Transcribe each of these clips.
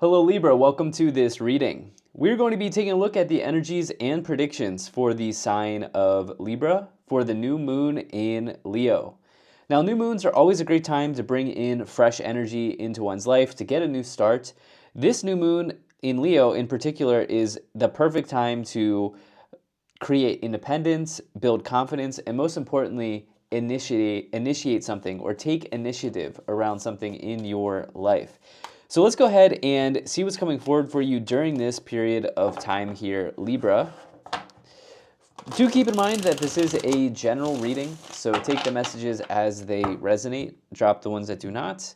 Hello Libra, welcome to this reading. We're going to be taking a look at the energies and predictions for the sign of Libra for the new moon in Leo. Now, new moons are always a great time to bring in fresh energy into one's life, to get a new start. This new moon in Leo in particular is the perfect time to create independence, build confidence, and most importantly, initiate something or take initiative around something in your life. So let's go ahead and see what's coming forward for you during this period of time here, Libra. Do keep in mind that this is a general reading, so take the messages as they resonate, drop the ones that do not,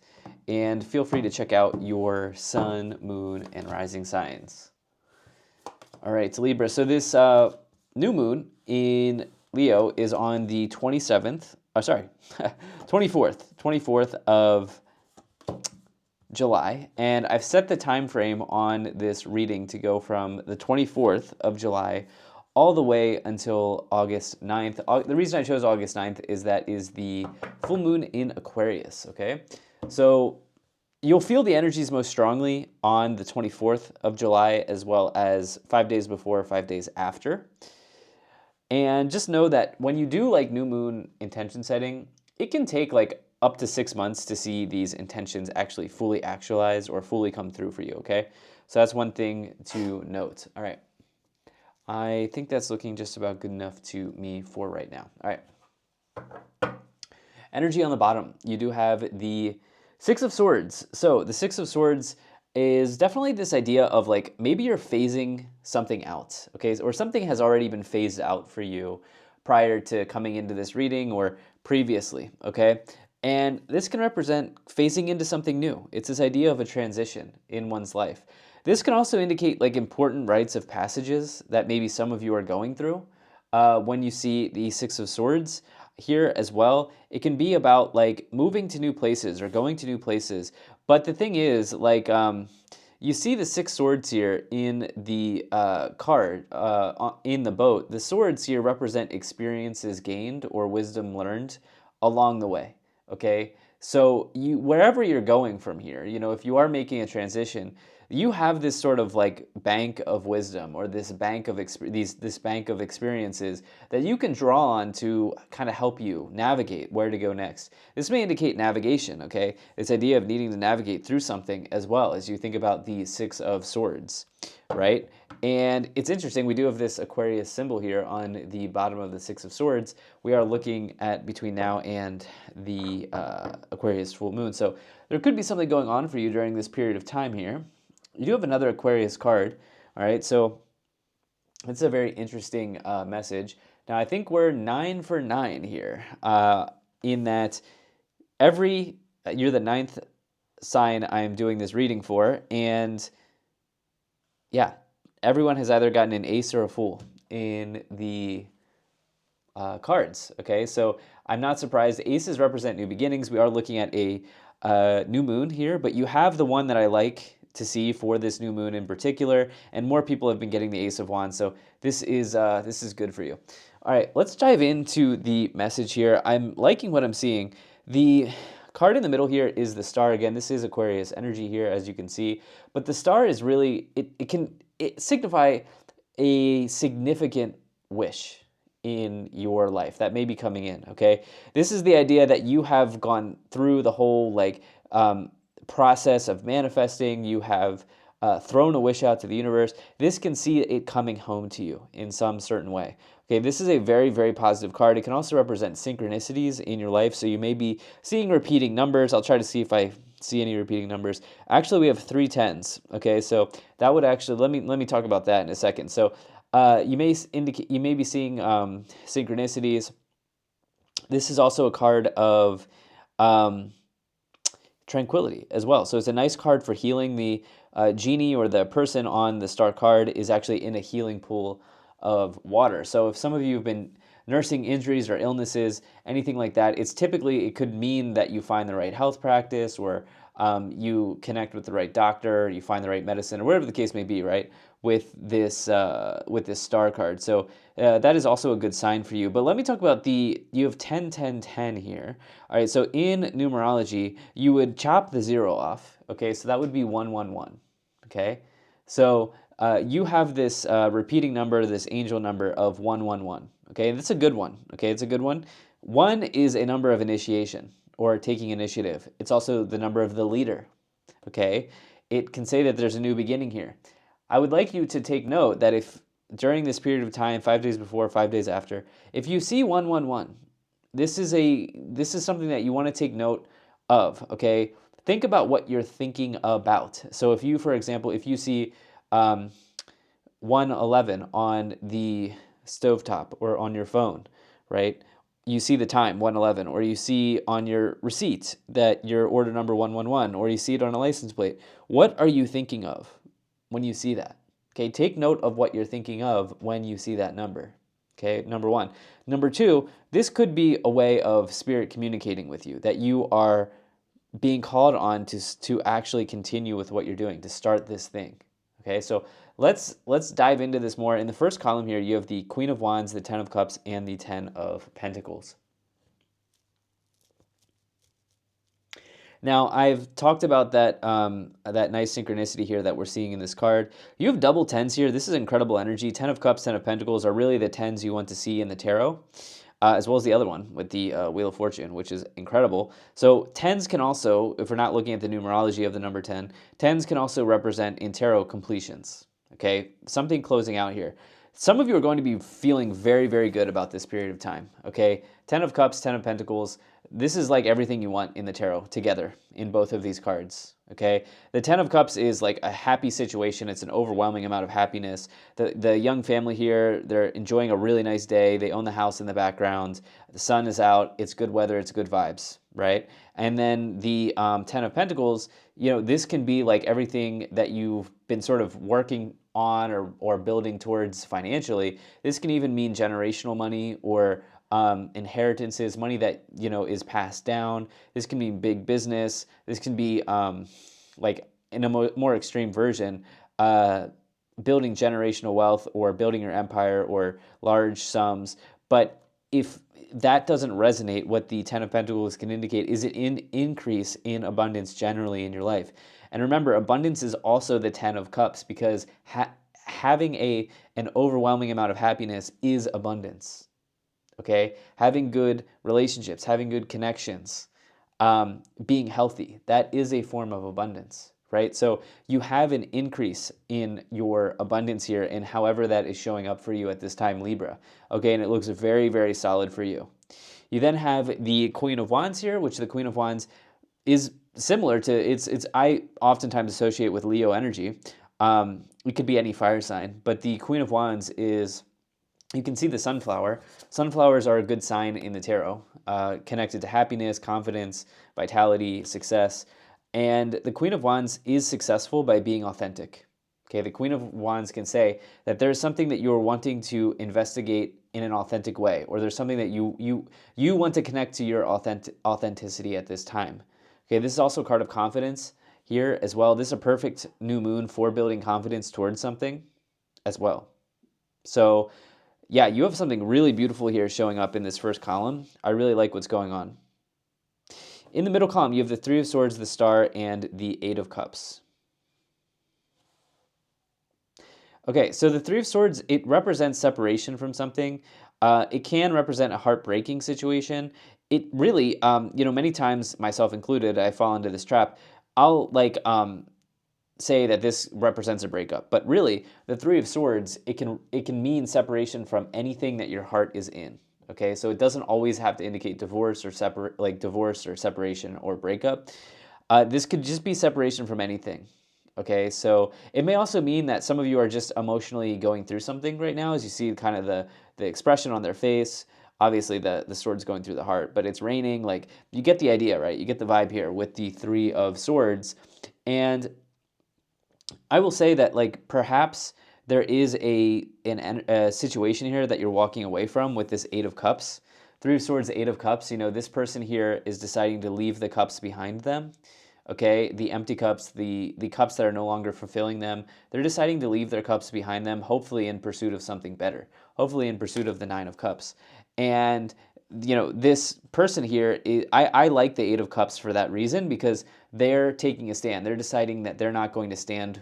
and feel free to check out your sun, moon, and rising signs. All right, Libra. So this new moon in Leo is on the 24th of July, and I've set the time frame on this reading to go from the 24th of July all the way until August 9th. The reason I chose August 9th is that is the full moon in Aquarius, okay? So you'll feel the energies most strongly on the 24th of July as well as 5 days before, 5 days after. And just know that when you do like new moon intention setting, it can take like up to 6 months to see these intentions actually fully actualize or fully come through for you, okay? So that's one thing to note. All right. I think that's looking just about good enough to me for right now. All right. Energy on the bottom. You do have the Six of Swords. So the Six of Swords is definitely this idea of like maybe you're phasing something out, okay? Or something has already been phased out for you prior to coming into this reading or previously, okay? And this can represent phasing into something new. It's this idea of a transition in one's life. This can also indicate like important rites of passages that maybe some of you are going through. When you see the Six of Swords here as well, it can be about like moving to new places or going to new places. But the thing is, like, you see the Six Swords here in the card in the boat. The swords here represent experiences gained or wisdom learned along the way. Okay, so wherever you're going from here, if you are making a transition, you have this sort of like bank of wisdom or this bank of this bank of experiences that you can draw on to kind of help you navigate where to go next. This may indicate navigation, okay? This idea of needing to navigate through something as well as you think about the Six of Swords, right? And it's interesting, we do have this Aquarius symbol here on the bottom of the Six of Swords. We are looking at between now and the Aquarius full moon. So there could be something going on for you during this period of time here. You do have another Aquarius card, all right? So it's a very interesting message. Now, I think we're 9 for 9 here in that you're the ninth sign I'm doing this reading for, and yeah, everyone has either gotten an ace or a fool in the cards, okay? So I'm not surprised. Aces represent new beginnings. We are looking at a new moon here, but you have the one that I like to see for this new moon in particular, and more people have been getting the Ace of Wands, so this is good for you. All right, let's dive into the message here. I'm liking what I'm seeing. The card in the middle here is the star. Again, this is Aquarius energy here, as you can see, but the star is really, it can signify a significant wish in your life that may be coming in, okay? This is the idea that you have gone through the whole like process of manifesting. You have thrown a wish out to the universe. This can see it coming home to you in some certain way. Okay, this is a very, very positive card. It can also represent synchronicities in your life. So you may be seeing repeating numbers. I'll try to see if I see any repeating numbers. Actually, we have 3 10s. Okay, so that would actually, let me talk about that in a second. So you may be seeing synchronicities. This is also a card of tranquility as well. So it's a nice card for healing. The genie or the person on the star card is actually in a healing pool of water. So if some of you have been nursing injuries or illnesses, anything like that, it could mean that you find the right health practice or you connect with the right doctor, you find the right medicine, or whatever the case may be, right? With this star card. So that is also a good sign for you. But let me talk about you have 10, 10, 10 here. All right, so in numerology, you would chop the 0 off. Okay, so that would be 1, 1, 1. Okay, so you have this repeating number, this angel number of 111. Okay, that's a good one. Okay, it's a good one. One is a number of initiation or taking initiative. It's also the number of the leader. Okay, it can say that there's a new beginning here. I would like you to take note that if during this period of time, 5 days before, 5 days after, if you see 111, this is something that you want to take note of. Okay, think about what you're thinking about. So if you, for example, if you see 111 on the stovetop or on your phone, right? You see the time 111, or you see on your receipt that your order number 111, or you see it on a license plate. What are you thinking of when you see that? Okay, take note of what you're thinking of when you see that number. Okay, number one. Number two, this could be a way of spirit communicating with you, that you are being called on to actually continue with what you're doing, to start this thing. Okay, so let's dive into this more. In the first column here, you have the Queen of Wands, the Ten of Cups, and the Ten of Pentacles. Now, I've talked about that nice synchronicity here that we're seeing in this card. You have double tens here. This is incredible energy. Ten of Cups, Ten of Pentacles are really the tens you want to see in the tarot, as well as the other one with the Wheel of Fortune, which is incredible. So tens can also, if we're not looking at the numerology of the number 10, tens can also represent in tarot completions. Okay, something closing out here. Some of you are going to be feeling very, very good about this period of time. Okay, Ten of Cups, Ten of Pentacles. This is like everything you want in the tarot together in both of these cards. Okay, the Ten of Cups is like a happy situation. It's an overwhelming amount of happiness. The young family here, they're enjoying a really nice day. They own the house in the background. The sun is out. It's good weather. It's good vibes, right? And then the Ten of Pentacles, you know, this can be like everything that you've been sort of working on or building towards financially. This can even mean generational money or inheritances, money that, you know, is passed down. This can mean big business. This can be like in a more extreme version, building generational wealth or building your empire or large sums. But if that doesn't resonate, what the Ten of Pentacles can indicate is an increase in abundance generally in your life. And remember, abundance is also the Ten of Cups, because having an overwhelming amount of happiness is abundance. Okay, having good relationships, having good connections, being healthy, that is a form of abundance, right? So you have an increase in your abundance here, and however that is showing up for you at this time, Libra. Okay, and it looks very, very solid for you. You then have the Queen of Wands here, which the Queen of Wands is similar to, it's I oftentimes associate with Leo energy. It could be any fire sign, but the Queen of Wands is, you can see the sunflower. Sunflowers are a good sign in the tarot, connected to happiness, confidence, vitality, success. And the Queen of Wands is successful by being authentic. Okay, the Queen of Wands can say that there's something that you're wanting to investigate in an authentic way, or there's something that you want to connect to your authenticity at this time. Okay, this is also a card of confidence here as well. This is a perfect new moon for building confidence towards something as well. So yeah, you have something really beautiful here showing up in this first column. I really like what's going on. In the middle column, you have the Three of Swords, the Star, and the Eight of Cups. Okay, so the Three of Swords, it represents separation from something. It can represent a heartbreaking situation. It really, you know, many times, myself included, I fall into this trap. I'll like say that this represents a breakup, but really, the Three of Swords, it can mean separation from anything that your heart is in. Okay, so it doesn't always have to indicate divorce or separation or breakup. This could just be separation from anything. Okay, so it may also mean that some of you are just emotionally going through something right now, as you see kind of the expression on their face. Obviously, the sword's going through the heart, but it's raining. Like, you get the idea, right? You get the vibe here with the Three of Swords. And I will say that, like, perhaps there is a situation here that you're walking away from with this Eight of Cups. Three of Swords, Eight of Cups, you know, this person here is deciding to leave the cups behind them. Okay, the empty cups, the cups that are no longer fulfilling them, they're deciding to leave their cups behind them, hopefully in pursuit of something better, hopefully in pursuit of the Nine of Cups. And, you know, this person here, I like the Eight of Cups for that reason, because they're taking a stand. They're deciding that they're not going to stand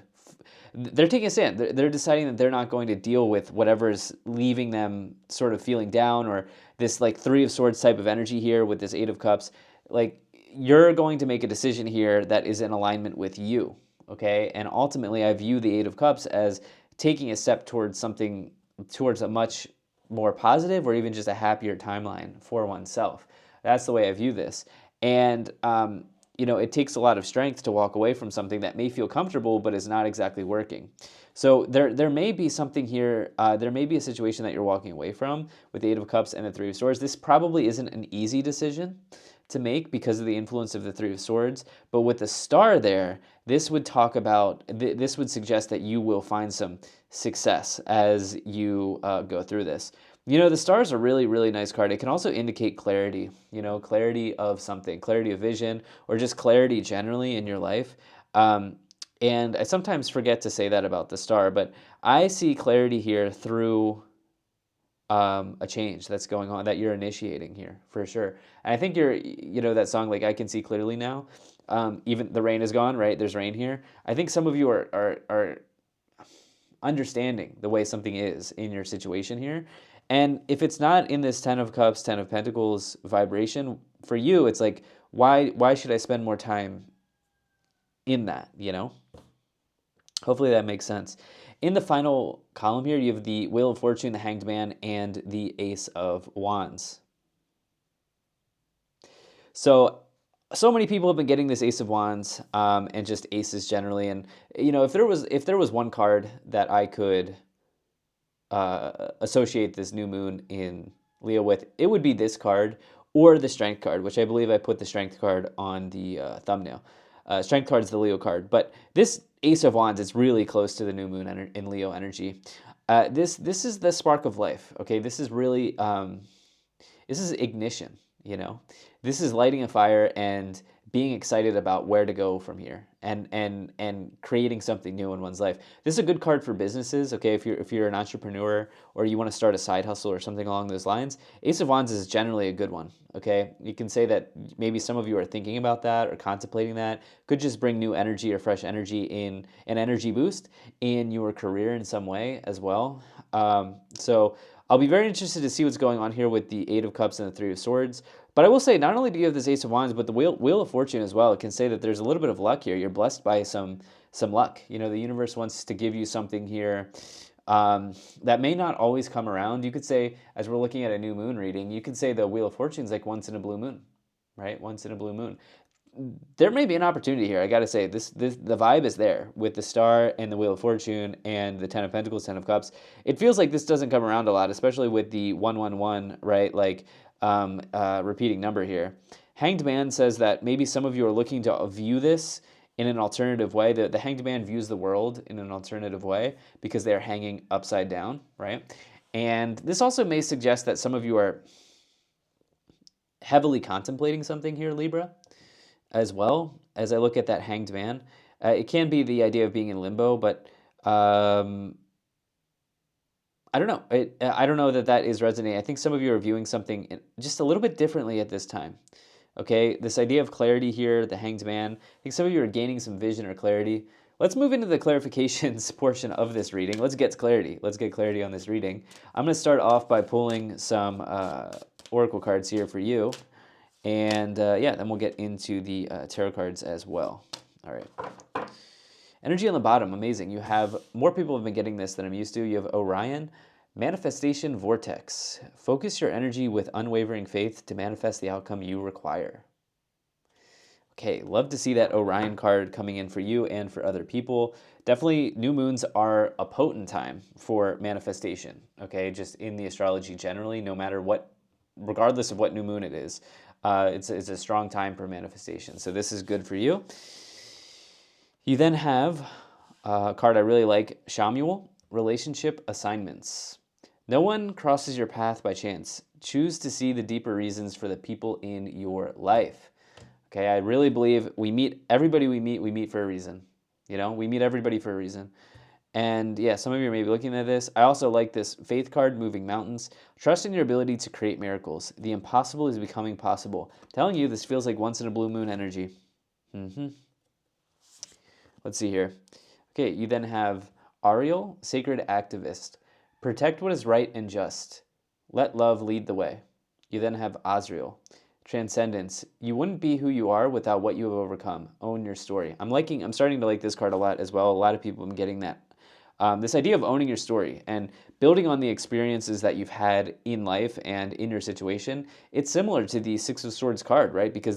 they're taking a stand. They're deciding that they're not going to deal with whatever's leaving them sort of feeling down, or this like Three of Swords type of energy here with this Eight of Cups. Like, you're going to make a decision here that is in alignment with you, okay? And ultimately, I view the Eight of Cups as taking a step towards something, towards a much more positive or even just a happier timeline for oneself. That's the way I view this. And, it takes a lot of strength to walk away from something that may feel comfortable but is not exactly working. So there may be something here, there may be a situation that you're walking away from with the Eight of Cups and the Three of Swords. This probably isn't an easy decision to make because of the influence of the Three of Swords, but with the Star there, this would talk about, this would suggest that you will find some success as you go through this. The Star is a really, really nice card. It can also indicate clarity, clarity of something, clarity of vision, or just clarity generally in your life. And I sometimes forget to say that about the Star, but I see clarity here through a change that's going on that you're initiating here for sure. And I think that song, like, I Can See Clearly Now. Even the rain is gone, right? There's rain here. I think some of you are understanding the way something is in your situation here. And if it's not in this Ten of Cups, Ten of Pentacles vibration, for you, it's like, why should I spend more time in that, Hopefully that makes sense. In the final column here, you have the Wheel of Fortune, the Hanged Man, and the Ace of Wands. So many people have been getting this Ace of Wands, and just aces generally. And if there was one card that I could associate this new moon in Leo with, it would be this card or the Strength card, which I believe I put the Strength card on the thumbnail. Strength card is the Leo card, but this Ace of Wands is really close to the new moon in Leo energy. This is the spark of life. Okay, this is really this is ignition. This is lighting a fire and being excited about where to go from here, and creating something new in one's life. This is a good card for businesses. Okay, if you're an entrepreneur or you want to start a side hustle or something along those lines, Ace of Wands is generally a good one. Okay, you can say that maybe some of you are thinking about that or contemplating that. Could just bring new energy or fresh energy, in an energy boost in your career in some way as well. So I'll be very interested to see what's going on here with the Eight of Cups and the Three of Swords. But I will say, not only do you have this Ace of Wands, but the Wheel of Fortune as well. It can say that there's a little bit of luck here. You're blessed by some luck. The universe wants to give you something here that may not always come around. You could say, as we're looking at a new moon reading, you could say the Wheel of Fortune is like once in a blue moon, right? Once in a blue moon. There may be an opportunity here. I got to say, the vibe is there with the Star and the Wheel of Fortune and the Ten of Pentacles, Ten of Cups. It feels like this doesn't come around a lot, especially with the 111, right? Like, repeating number here. Hanged Man says that maybe some of you are looking to view this in an alternative way. The Hanged Man views the world in an alternative way because they're hanging upside down, right? And this also may suggest that some of you are heavily contemplating something here, Libra, as well. As I look at that Hanged Man, it can be the idea of being in limbo, but I don't know. I don't know that is resonating. I think some of you are viewing something just a little bit differently at this time. Okay, this idea of clarity here, the Hanged Man. I think some of you are gaining some vision or clarity. Let's move into the clarifications portion of this reading. Let's get clarity. Let's get clarity on this reading. I'm going to start off by pulling some oracle cards here for you. And yeah, then we'll get into the tarot cards as well. All right. Energy on the bottom, amazing. You have, more people have been getting this than I'm used to. You have Orion, Manifestation Vortex. Focus your energy with unwavering faith to manifest the outcome you require. Okay, love to see that Orion card coming in for you and for other people. Definitely, new moons are a potent time for manifestation, okay? Just in the astrology generally, no matter what, regardless of what new moon it is, it's a strong time for manifestation. So this is good for you. You then have a card I really like, Shamuel, Relationship Assignments. No one crosses your path by chance. Choose to see the deeper reasons for the people in your life. Okay, I really believe everybody we meet for a reason. We meet everybody for a reason. And yeah, some of you are maybe looking at this. I also like this Faith card, Moving Mountains. Trust in your ability to create miracles. The impossible is becoming possible. I'm telling you, this feels like once in a blue moon energy. Let's see here. Okay, you then have Ariel, sacred activist. Protect what is right and just. Let love lead the way. You then have Azrael, transcendence. You wouldn't be who you are without what you have overcome. Own your story. I'm starting to like this card a lot as well. A lot of people have been getting that. This idea of owning your story and building on the experiences that you've had in life and in your situation. It's similar to the Six of Swords card, right? Because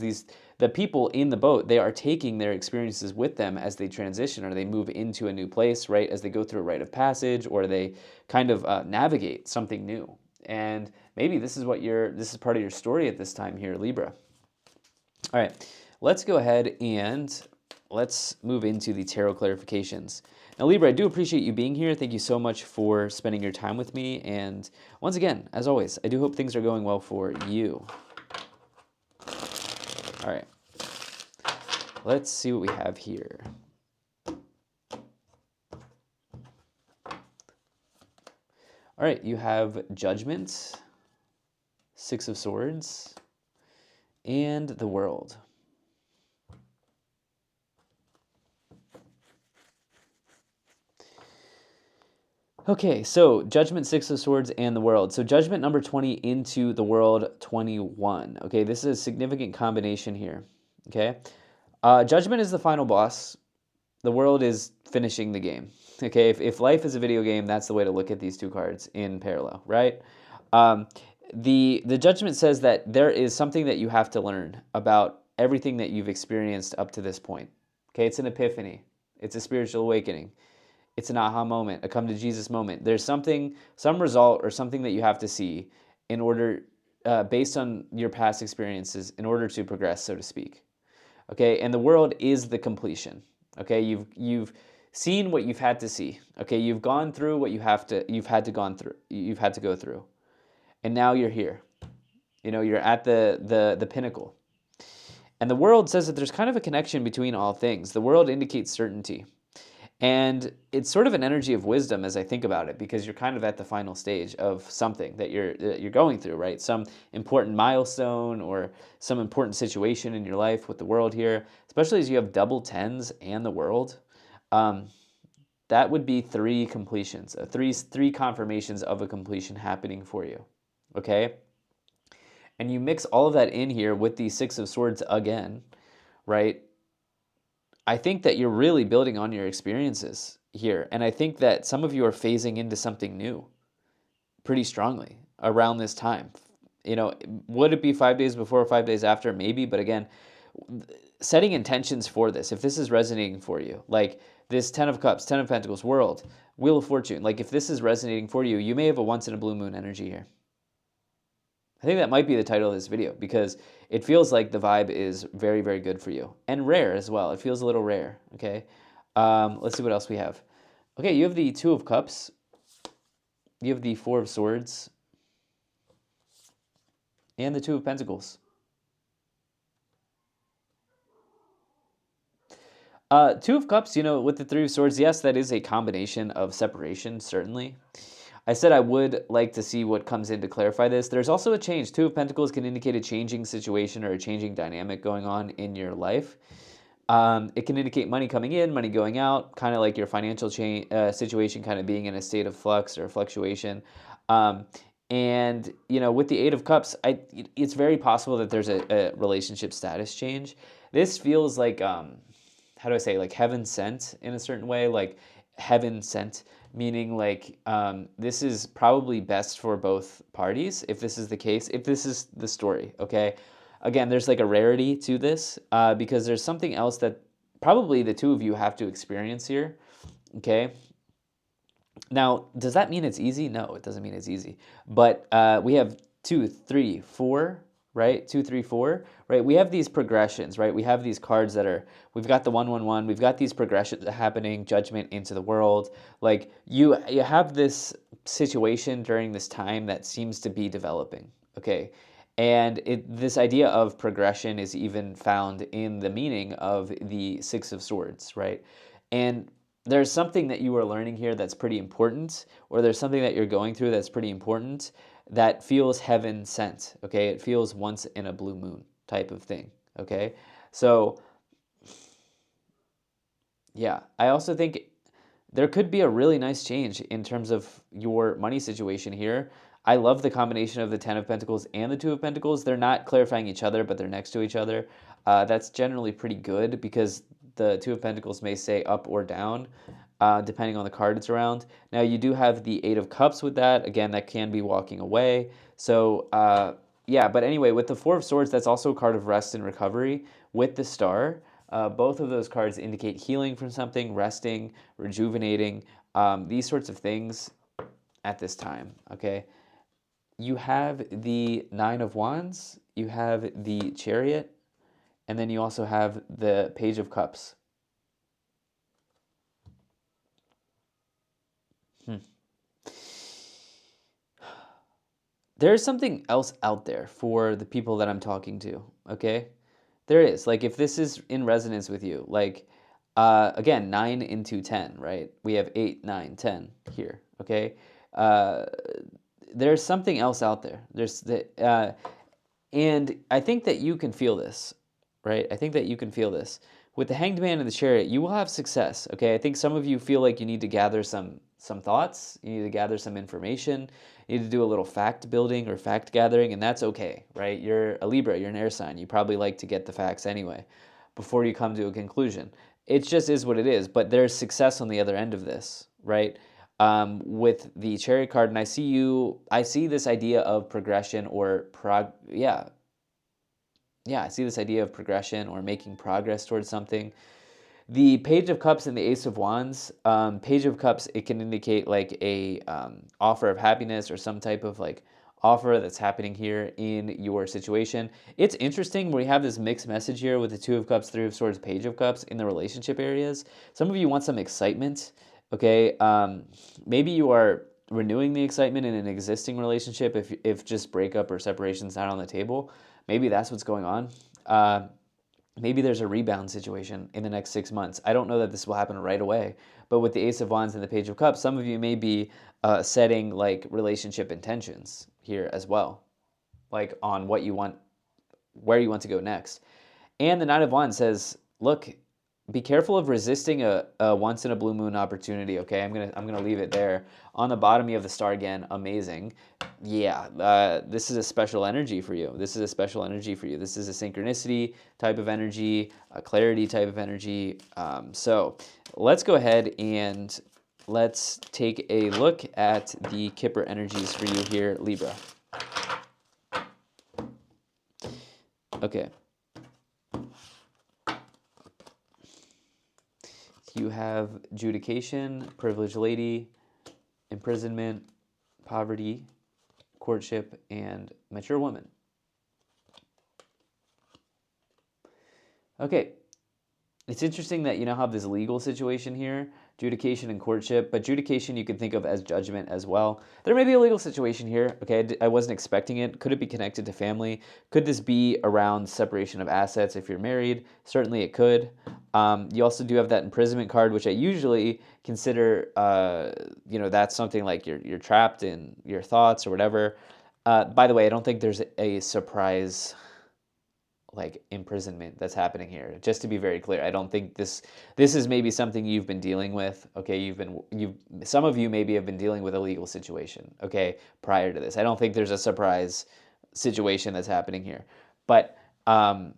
the people in the boat, they are taking their experiences with them as they transition or they move into a new place, right? As they go through a rite of passage or they kind of navigate something new. And maybe this is part of your story at this time here, Libra. All right, let's go ahead and let's move into the tarot clarifications. Now, Libra, I do appreciate you being here. Thank you so much for spending your time with me. And once again, as always, I do hope things are going well for you. All right, let's see what we have here. All right, you have Judgment, Six of Swords, and the World. Okay, so Judgment, Six of Swords, and the World. So Judgment number 20 into the World 21. Okay, this is a significant combination here. Okay, Judgment is the final boss. The World is finishing the game. Okay, if life is a video game, that's the way to look at these two cards in parallel, right? The Judgment says that there is something that you have to learn about everything that you've experienced up to this point. Okay, it's an epiphany. It's a spiritual awakening. It's an aha moment, a come to Jesus moment. There's something, some result or something that you have to see in order, based on your past experiences, in order to progress, so to speak. Okay, and the world is the completion. Okay, you've seen what you've had to see. Okay, you've gone through what you've had to go through, and now you're here. You know, you're at the pinnacle. And the world says that there's kind of a connection between all things. The world indicates certainty. And it's sort of an energy of wisdom as I think about it, because you're kind of at the final stage of something that you're going through, right? Some important milestone or some important situation in your life with the world here, especially as you have double tens and the world. That would be three completions, three confirmations of a completion happening for you, okay? And you mix all of that in here with the Six of Swords again, right? I think that you're really building on your experiences here. And I think that some of you are phasing into something new pretty strongly around this time. You know, would it be 5 days before or 5 days after? Maybe. But again, setting intentions for this, if this is resonating for you, like this 10 of Cups, 10 of Pentacles, World, Wheel of Fortune, like if this is resonating for you, you may have a once in a blue moon energy here. I think that might be the title of this video because it feels like the vibe is very, very good for you. And rare as well. It feels a little rare, okay? Let's see what else we have. Okay, you have the Two of Cups. You have the Four of Swords. And the Two of Pentacles. Two of Cups, you know, with the Three of Swords, yes, that is a combination of separation, certainly. I said I would like to see what comes in to clarify this. There's also a change. Two of Pentacles can indicate a changing situation or a changing dynamic going on in your life. It can indicate money coming in, money going out, kind of like your financial situation kind of being in a state of flux or fluctuation. And, you know, with the Eight of Cups, it's very possible that there's a relationship status change. This feels like, how do I say, like heaven sent in a certain way, like heaven sent, meaning like this is probably best for both parties if this is the case, if this is the story, okay? Again, there's like a rarity to this because there's something else that probably the two of you have to experience here, okay? Now, does that mean it's easy? No, it doesn't mean it's easy. But we have 2, 3, 4, right? 2, 3, 4, right? We have these progressions, right? We have these cards that are, we've got the 1, 1, 1. We've got these progressions happening, Judgment into the World. Like you have this situation during this time that seems to be developing, okay? And this idea of progression is even found in the meaning of the Six of Swords, right? And there's something that you are learning here that's pretty important, or there's something that you're going through that's pretty important that feels heaven sent, okay? It feels once in a blue moon type of thing, okay? So, yeah, I also think there could be a really nice change in terms of your money situation here. I love the combination of the Ten of Pentacles and the Two of Pentacles. They're not clarifying each other, but they're next to each other. That's generally pretty good because the Two of Pentacles may say up or down, depending on the card it's around. Now, you do have the Eight of Cups with that. Again, that can be walking away. So, yeah, but anyway, with the Four of Swords, that's also a card of rest and recovery. With the Star, both of those cards indicate healing from something, resting, rejuvenating, these sorts of things at this time, okay? You have the Nine of Wands, you have the Chariot, and then you also have the Page of Cups. There's something else out there for the people that I'm talking to, okay? There is. Like, if this is in resonance with you, like, again, 9 into 10, right? We have 8, 9, 10 here, okay? Uh, there's something else out there. And I think that you can feel this, right? I think that you can feel this. With the Hanged Man and the Chariot, you will have success, okay? I think some of you feel like you need to gather some thoughts, you need to gather some information, you need to do a little fact building or fact gathering, and that's okay, right? You're a Libra, you're an air sign. You probably like to get the facts anyway before you come to a conclusion. It just is what it is, but there's success on the other end of this, right? With the Chariot card, and I see this idea of progression or I see this idea of progression or making progress towards something. The Page of Cups and the Ace of Wands, Page of Cups, it can indicate like a offer of happiness or some type of like offer that's happening here in your situation. It's interesting, we have this mixed message here with the Two of Cups, Three of Swords, Page of Cups in the relationship areas. Some of you want some excitement, okay? Maybe you are renewing the excitement in an existing relationship if just breakup or separation is not on the table. Maybe that's what's going on. Maybe there's a rebound situation in the next 6 months. I don't know that this will happen right away, but with the Ace of Wands and the Page of Cups, some of you may be setting like relationship intentions here as well, like on what you want, where you want to go next. And the Knight of Wands says, look, be careful of resisting a once in a blue moon opportunity. Okay, I'm gonna leave it there. On the bottom, you have the Star again. Amazing. Yeah, this is a special energy for you. This is a special energy for you. This is a synchronicity type of energy, a clarity type of energy. So let's go ahead and let's take a look at the Kipper energies for you here, Libra. Okay. You have judication, privileged lady, imprisonment, poverty, courtship, and mature woman. Okay, it's interesting that you now have this legal situation here, judication and courtship, but judication you can think of as judgment as well. There may be a legal situation here, okay, I wasn't expecting it. Could it be connected to family? Could this be around separation of assets if you're married? Certainly it could. You also do have that imprisonment card, which I usually consider, that's something like you're trapped in your thoughts or whatever. By the way, I don't think there's a surprise like imprisonment that's happening here. Just to be very clear, I don't think this is maybe something you've been dealing with. Okay, some of you maybe have been dealing with a legal situation. Okay, prior to this, I don't think there's a surprise situation that's happening here. But I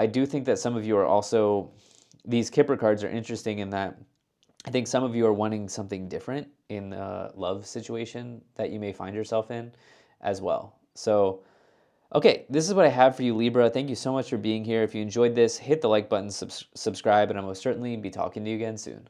do think that some of you are also, these Kipper cards are interesting in that I think some of you are wanting something different in a love situation that you may find yourself in as well. So, okay, this is what I have for you, Libra. Thank you so much for being here. If you enjoyed this, hit the like button, subscribe, and I'll most certainly be talking to you again soon.